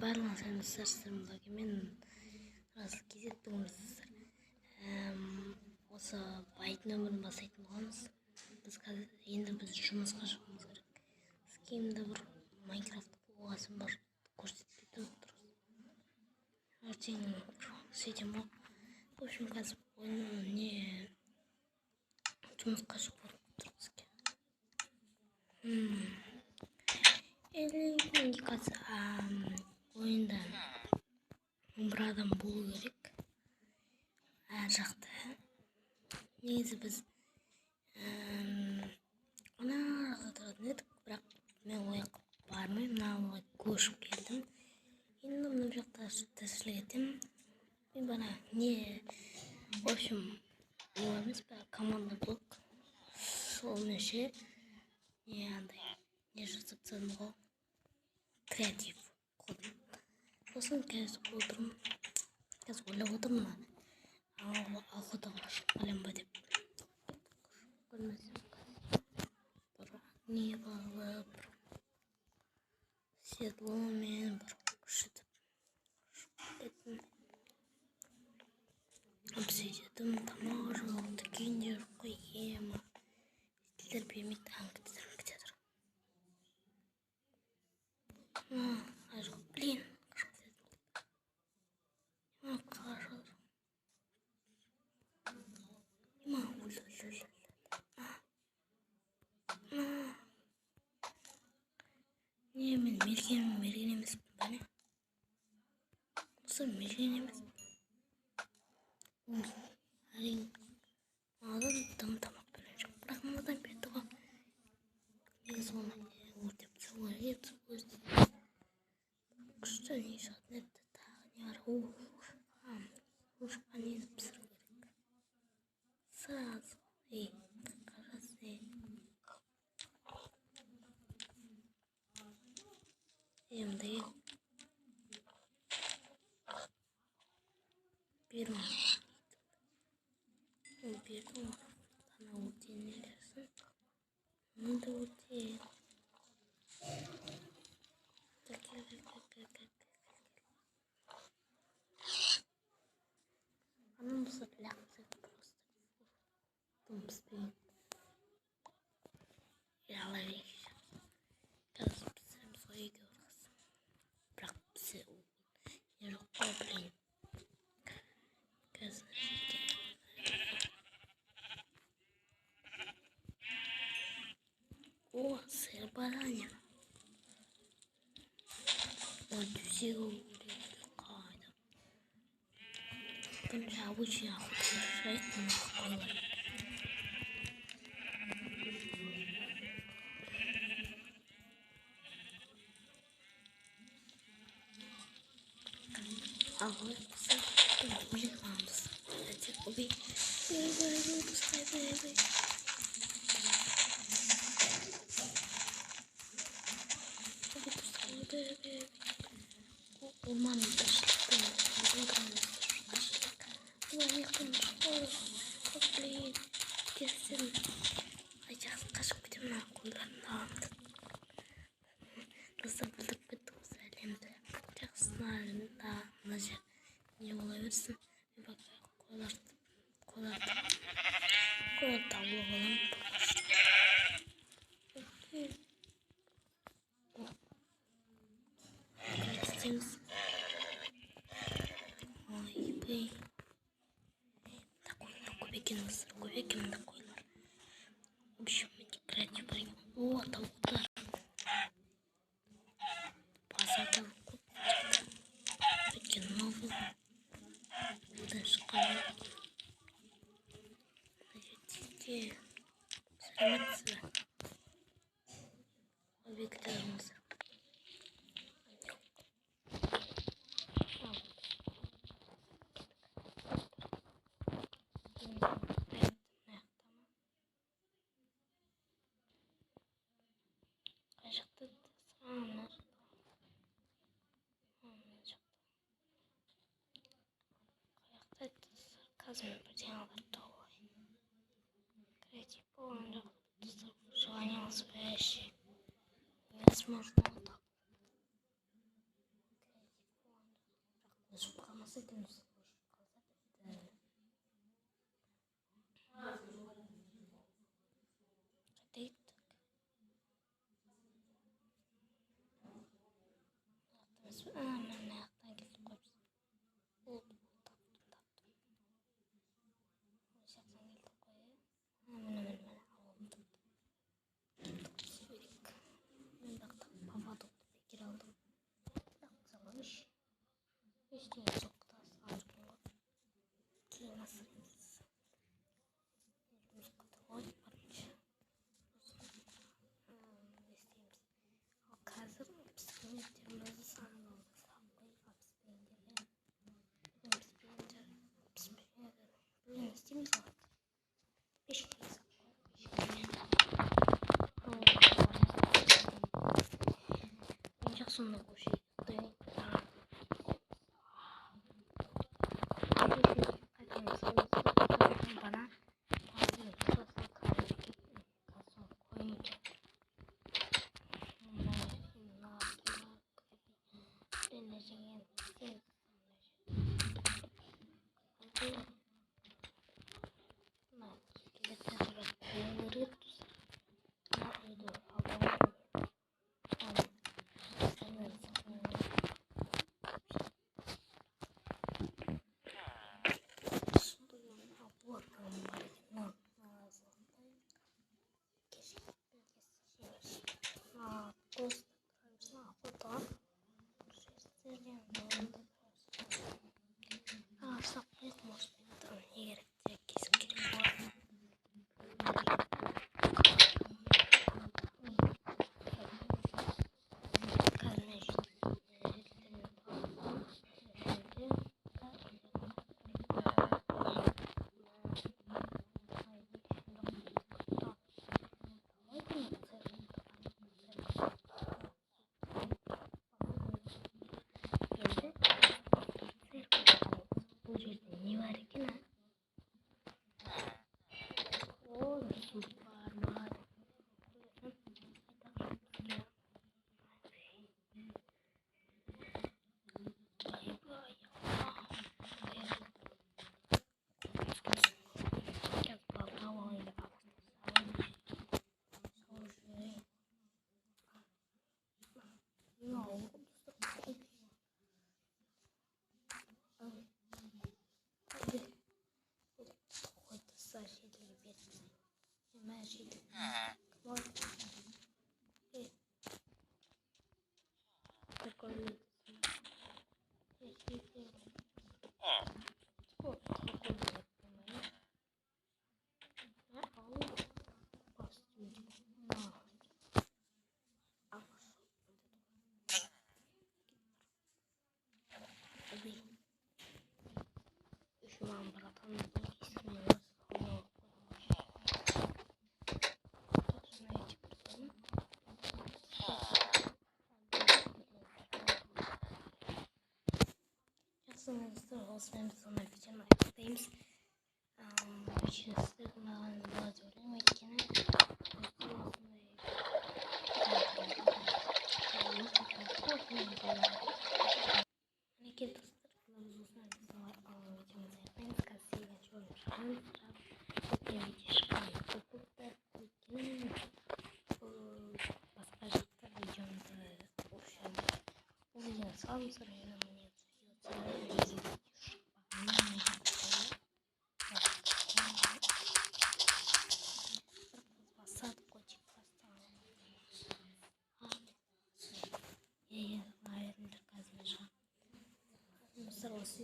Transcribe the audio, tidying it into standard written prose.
барлығыңызға сәлеметсіздер ме? Мен рас кезектіңіздер. Осы байт нөмірін бастайтын боламыз. Енді біз жұмысқа шығуымыз керек. Сізге енді бір Майнкрафт болғасын бар көрсетпейтін тұрмыз. Ертең сөйтем ғой. В общем, қазір ойын жұмысқа шығып тұрмыз. Индикация ойында бір адам болу керек. Әр жақта. Негізі біз ана тұратын едік, бірақ мен ояққа бармай мынау көшіп келдім. Енді мына жақта тіршілік етемін. Мен бана в общем, емес па, команда блок. Сол неше не жасап тастадым ғой. Креатив қойдым. Сосын қазір ойлап отырмын. Охотаға шығып қалам ба деп. Бір не алып, седломен бір күшітіп кеттім. Обсидиум, тамақ жоқ, дүкендер қойма. Тілдер бермейді, аңқытыр. Блин, мен мерген емеспін ба не? Осы мерген емес. Әрине, маған дым тамақ берген жоқ. Бірақ мынадан берді ғой. Негізі оны өртеп тастауға ет өзі. Күшті не шығатын еді, тағы не бар. Ушқа нені пісіру керек. Сразу. Қарасы. Енді бермін. Бердің ғой. Тана өртейін нелерсін. Мұнда өртейін. Анам бұзыр ләқсы просто. Тумпыспейін. Ялай. Қазір пісірім сойеге ұрғызым. Бірақ пісі не жоқ қой, блин. Қазір о, сыр баранин. Дүйсегі өлейді қайда. Бұны обычный охота жасайтын қойлар. Ағылай қысы өлек мамыз. Әтек өбей. Бей. Olmanın taşlıklarını ulan yakınmış toplayın gelsin ayacağız kaşık bitimine koylarını aldı nasıl bulduk bittiğimiz elimde bakacaksın halinde nasıl niye olabilirsin bir bak koylar tavla olalım Thanks. Көбекенді қойлар. В общем, креатив бар екен. О, тауықтар. Базарда көп жатыр. Өйткені новый. Одан шыққан. Сәлеметсіз бе? Объекттеріміз. Казваме предиалата Креатив по-лънда желание успееш. Невъзможно да Спрямо се да не се İşte çok da sardım. Ki nasıl Hazır psikolojimizi sanmamız sonunda bu şey bana Olsun sonra bütün ayaktayız. Сейчас сигнал время Сразу с